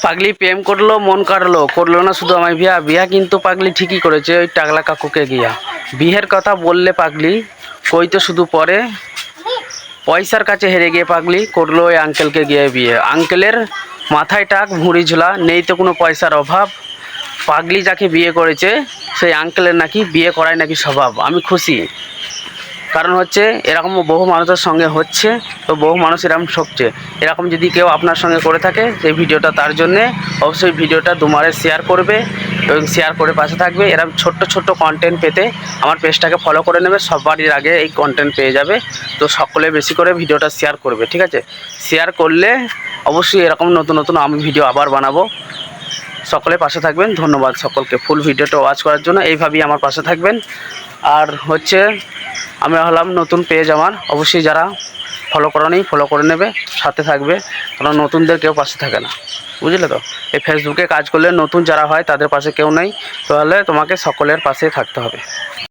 পাগলি প্রেম করলো, মন কাটলো, করলো না শুধু আমায় বিয়া। বিয়া কিন্তু পাগলি ঠিকই করেছে ওই টাগলা কাকুকে গিয়া। বিয়ের কথা বললে পাগলি কই তো শুধু পরে, পয়সার কাছে হেরে গিয়ে পাগলি করলো ওই আঙ্কেলকে গিয়ে বিয়ে। আঙ্কেলের মাথায় টাক, ভুঁড়ি ঝোলা, নেই তো কোনো পয়সার অভাব। পাগলি যাকে বিয়ে করেছে সেই আঙ্কেলের নাকি বিয়ে করায় নাকি স্বভাব। আমি খুশি, কারণ হচ্ছে এরকম বহু মানুষের সঙ্গে হচ্ছে, তো বহু মানুষ এরকম ঠকছে। এরকম যদি কেউ আপনার সঙ্গে করে থাকে সেই ভিডিওটা তার জন্যে। অবশ্যই ভিডিওটা দুমারে শেয়ার করবে এবং শেয়ার করে পাশে থাকবে। এরকম ছোট্ট ছোট্ট কন্টেন্ট পেতে আমার পেজটাকে ফলো করে নেবে, সবারই আগে এই কন্টেন্ট পেয়ে যাবে। তো সকলে বেশি করে ভিডিওটা শেয়ার করবে, ঠিক আছে? শেয়ার করলে অবশ্যই এরকম নতুন নতুন আমি ভিডিও আবার বানাবো। সকলে পাশে থাকবেন। ধন্যবাদ সকলকে ফুল ভিডিওটা ওয়াচ করার জন্য। এইভাবেই আমার পাশে থাকবেন। আর হচ্ছে আমি হলাম নতুন পেজ আমার, অবশ্যই যারা ফলো করা নেই ফলো করে নেবে, সাথে থাকবে, কারণ নতুনদের কেউ পাশে থাকে না, বুঝলে তো? এই ফেসবুকে কাজ করলে নতুন যারা হয় তাদের পাশে কেউ নেই, তাহলে তোমাকে সকলের পাশে থাকতে হবে।